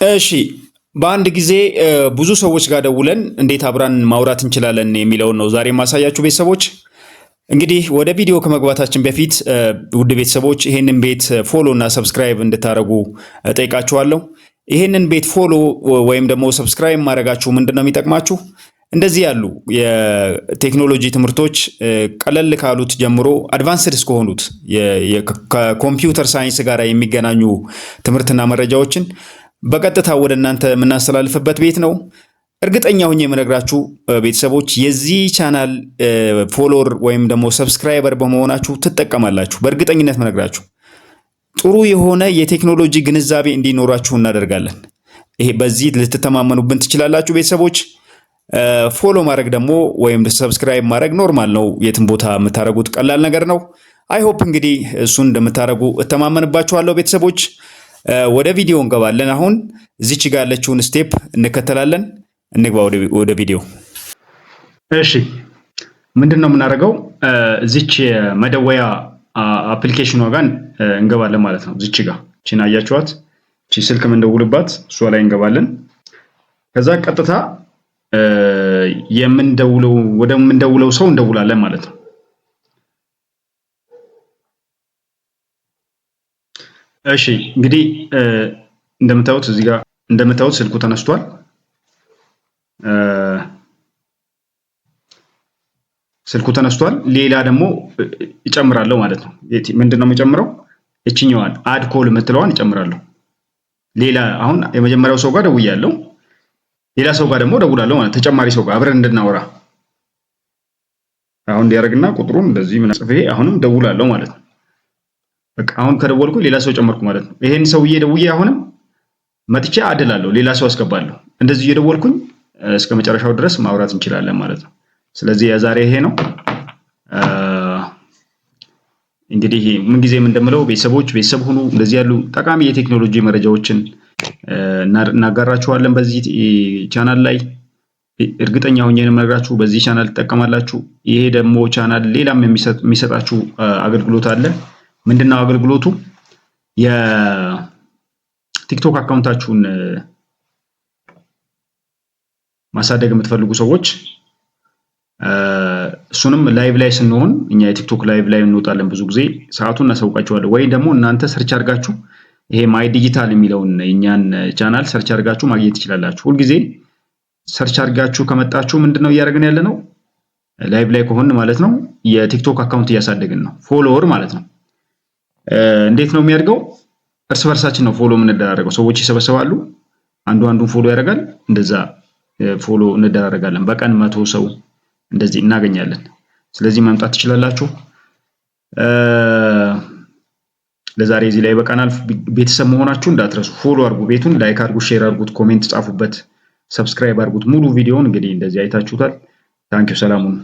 እሺ በአንድ ጊዜ ብዙ ሰዎች ጋር ደውለን እንዴት አብራን ማውራት እንችላለን የሚለውን ነው ዛሬ ማሳያችሁ ቤተሰቦች። እንግዲህ ወደ ቪዲዮ ከመግባታችን በፊት ውድ ቤተሰቦች ይሄንን ቤት ፎሎ እና ሰብስክራይብ እንድታደርጉ እጠይቃችኋለሁ። ይሄንን ቤት ፎሎ ወይም ደግሞ ሰብስክራይብ ማድረጋችሁ ምንድነው የሚጠቅማችሁ? እንደዚህ ያሉ የቴክኖሎጂ ትምህርቶች ቀለል ካሉት ጀምሮ አድቫንስድ እስከሆኑት ከኮምፒውተር ሳይንስ ጋር የሚገናኙ ትምህርትና መረጃዎችን በቀጥታ ወደ እናንተ የምናስተላልፍበት ቤት ነው። እርግጠኛ ሆኜ የምነግራችሁ ቤተሰቦች የዚህ ቻናል ፎሎወር ወይም ደግሞ ሰብስክራይበር በመሆናችሁ ትጠቀማላችሁ። በእርግጠኝነት የምነግራችሁ ጥሩ የሆነ የቴክኖሎጂ ግንዛቤ እንዲኖራችሁ እናደርጋለን። ይሄ በዚህ ልትተማመኑብን ትችላላችሁ ቤተሰቦች። ፎሎ ማድረግ ደግሞ ወይም ሰብስክራይብ ማድረግ ኖርማል ነው። የትም ቦታ የምታደርጉት ቀላል ነገር ነው። አይ ሆፕ እንግዲህ እሱን እንደምታደርጉ እተማመንባችኋለሁ ቤተሰቦች። ወደ ቪዲዮ እንገባለን። አሁን እዚች ጋር ያለችውን ስቴፕ እንከተላለን። እንግባ ወደ ቪዲዮ። እሺ ምንድነው የምናደርገው? እዚች መደወያ አፕሊኬሽኗ ጋር እንገባለን ማለት ነው። እዚች ጋር እቺን አያችኋት? እቺ ስልክ የምንደውልባት እሷ ላይ እንገባለን። ከዛ ቀጥታ ወደምንደውለው ሰው እንደውላለን ማለት ነው። እሺ እንግዲህ እንደምታዩት እዚህ ጋር እንደምታዩት ስልኩ ተነስቷል። ስልኩ ተነስቷል። ሌላ ደግሞ እጨምራለሁ ማለት ነው። ምንድነው የምጨምረው? እችኛዋን አድ ኮል የምትለዋን እጨምራለሁ። ሌላ አሁን የመጀመሪያው ሰው ጋር ደውያለሁ። ሌላ ሰው ጋር ደግሞ ደውላለሁ ማለት ተጨማሪ ሰው ጋር አብረን እንድናወራ። አሁን እንዲያደርግና ቁጥሩን እንደዚህ ምን ጽፌ አሁንም ደውላለሁ ማለት ነው። በቃ አሁን ከደወልኩ ሌላ ሰው ጨመርኩ ማለት ነው። ይሄን ሰውዬ ደውዬ አሁንም መጥቼ አድላለሁ፣ ሌላ ሰው አስገባለሁ። እንደዚህ እየደወልኩኝ እስከ መጨረሻው ድረስ ማውራት እንችላለን ማለት ነው። ስለዚህ የዛሬ ይሄ ነው። እንግዲህ ምንጊዜም እንደምለው ቤተሰብ ሁኑ። እንደዚህ ያሉ ጠቃሚ የቴክኖሎጂ መረጃዎችን እናጋራችኋለን በዚህ ቻናል ላይ። እርግጠኛ ሆኜ የምነግራችሁ በዚህ ቻናል ትጠቀማላችሁ። ይሄ ደግሞ ቻናል ሌላም የሚሰጣችሁ አገልግሎት አለ። ምንድነው አገልግሎቱ? የቲክቶክ አካውንታችሁን ማሳደግ የምትፈልጉ ሰዎች እሱንም ላይቭ ላይ ስንሆን እኛ የቲክቶክ ላይቭ ላይ እንወጣለን። ብዙ ጊዜ ሰዓቱን እናሳውቃችኋለን። ወይ ደግሞ እናንተ ሰርች አድርጋችሁ ይሄ ማይ ዲጂታል የሚለውን እኛን ቻናል ሰርች አድርጋችሁ ማግኘት ትችላላችሁ። ሁልጊዜ ሰርች አድርጋችሁ ከመጣችሁ ምንድነው እያደረግን ያለ ነው? ላይቭ ላይ ከሆን ማለት ነው የቲክቶክ አካውንት እያሳደግን ነው። ፎሎወር ማለት ነው። እንዴት ነው የሚያድገው? እርስ በርሳችን ነው ፎሎ የምንደራረገው። ሰዎች ይሰበሰባሉ፣ አንዱን ፎሎ ያደርጋል። እንደዛ ፎሎ እንደራረጋለን። በቀን 100 ሰው እንደዚህ እናገኛለን። ስለዚህ መምጣት ትችላላችሁ። ለዛሬ እዚህ ላይ በቃናል። ቤተሰብ መሆናችሁ እንዳትረሱ። ፎሎ አድርጉ፣ ቤቱን ላይክ አድርጉ፣ ሼር አድርጉት፣ ኮሜንት ጻፉበት፣ ሰብስክራይብ አድርጉት። ሙሉ ቪዲዮውን እንግዲህ እንደዚህ አይታችሁታል። ታንኪዩ። ሰላሙን